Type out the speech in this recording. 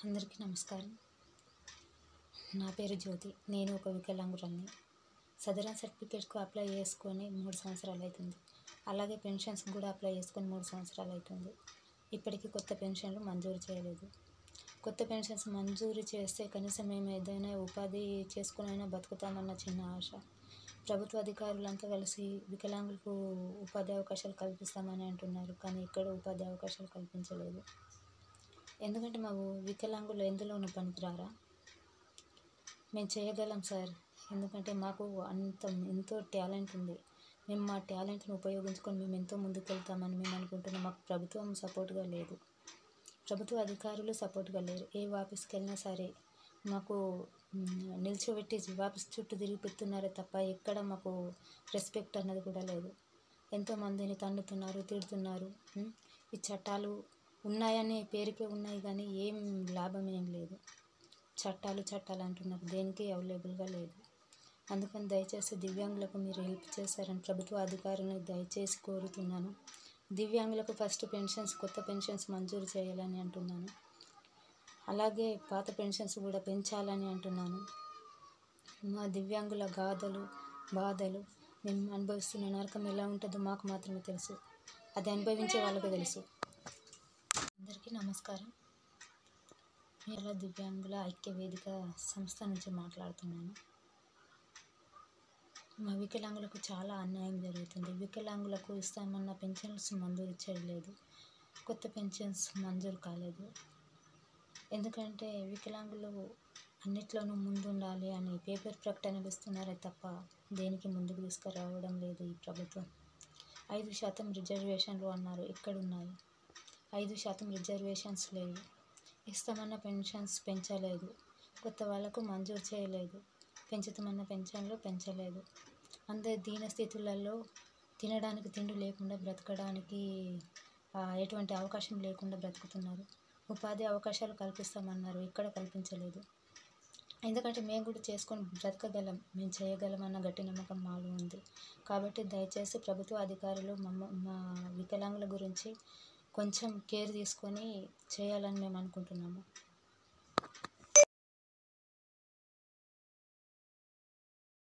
అందరికీ నమస్కారం. నా పేరు జ్యోతి. నేను ఒక వికలాంగురాలిని. సదరన్ సర్టిఫికేట్‌కు అప్లై చేసుకొని 3 సంవత్సరాలు అవుతుంది. అలాగే పెన్షన్స్‌కి కూడా అప్లై చేసుకొని 3 సంవత్సరాలు అవుతుంది. ఇప్పటికీ కొత్త పెన్షన్లు మంజూరు చేయలేదు. కొత్త పెన్షన్స్ మంజూరు చేస్తే కనీసం మేము ఏదైనా ఉపాధి చేసుకునైనా బతుకుతామన్న చిన్న ఆశ. ప్రభుత్వ అధికారులంతా కలిసి వికలాంగులకు ఉపాధి అవకాశాలు కల్పిస్తామని అంటున్నారు. కానీ ఎక్కడ ఉపాధి అవకాశాలు కల్పించలేదు. ఎందుకంటే వికలాంగులు ఎందులోనూ పనికిరారా? మేము చేయగలం సార్. ఎందుకంటే మాకు ఎంతో టాలెంట్ ఉంది. మేము మా టాలెంట్ని ఉపయోగించుకొని మేము ఎంతో ముందుకెళ్తామని మేము అనుకుంటున్నాం. మాకు ప్రభుత్వం సపోర్ట్గా లేదు. ప్రభుత్వ అధికారులు సపోర్ట్గా లేరు. ఏ ఆఫీస్కి వెళ్ళినా సరే మాకు నిల్చోబెట్టి ఆఫీస్ చుట్టూ తిరిగిపిస్తున్నారే తప్ప ఎక్కడ మాకు రెస్పెక్ట్ అన్నది కూడా లేదు. ఎంతోమందిని తన్నుతున్నారు, తిడుతున్నారు. ఈ చట్టాలు ఉన్నాయని పేరుకే ఉన్నాయి కానీ ఏం లాభం ఏం లేదు. చట్టాలు అంటున్నారు, దేనికి అవైలబుల్గా లేదు. అందుకని దయచేసి దివ్యాంగులకు మీరు హెల్ప్ చేస్తారని ప్రభుత్వ అధికారులను దయచేసి కోరుతున్నాను. దివ్యాంగులకు ఫస్ట్ కొత్త పెన్షన్స్ మంజూరు చేయాలని అంటున్నాను. అలాగే పాత పెన్షన్స్ కూడా పెంచాలని అంటున్నాను. మా దివ్యాంగుల బాధలు మేము అనుభవిస్తున్న నరకం ఎలా ఉంటుందో మాకు మాత్రమే తెలుసు. అది అనుభవించే వాళ్ళకు తెలుసు. అందరికీ నమస్కారం. నేను దివ్యాంగుల ఐక్య వేదిక సంస్థ నుంచి మాట్లాడుతున్నాను. మా వికలాంగులకు చాలా అన్యాయం జరుగుతుంది. వికలాంగులకు ఇస్తామన్న పెన్షన్స్ మంజూరు చేయలేదు. కొత్త పెన్షన్స్ మంజూరు కాలేదు. ఎందుకంటే వికలాంగులు అన్నిట్లోనూ ముందుండాలి అని పేపర్ ప్రకటనలు ఇస్తున్నారే తప్ప దేనికి ముందుకు తీసుకురావడం లేదు ఈ ప్రభుత్వం. 5% రిజర్వేషన్లు అన్నారు, ఎక్కడున్నాయి? 5% రిజర్వేషన్స్ లేవు. ఇస్తామన్న పెన్షన్స్ పెంచలేదు. కొత్త వాళ్ళకు మంజూరు చేయలేదు. పెంచుతామన్న పెన్షన్లు పెంచలేదు. అందరి దీన స్థితులలో తినడానికి తిండి లేకుండా బ్రతకడానికి ఎటువంటి అవకాశం లేకుండా బ్రతుకుతున్నారు. ఉపాధి అవకాశాలు కల్పిస్తామన్నారు, ఎక్కడ కల్పించలేదు. ఎందుకంటే మేము కూడా చేసుకొని బ్రతకగలం, మేము చేయగలం అన్న గట్టి నమ్మకం మాలో ఉంది. కాబట్టి దయచేసి ప్రభుత్వ అధికారులు మా వికలాంగుల గురించి కొంచెం కేర్ తీసుకొని చేయాలని మేము అనుకుంటున్నాము.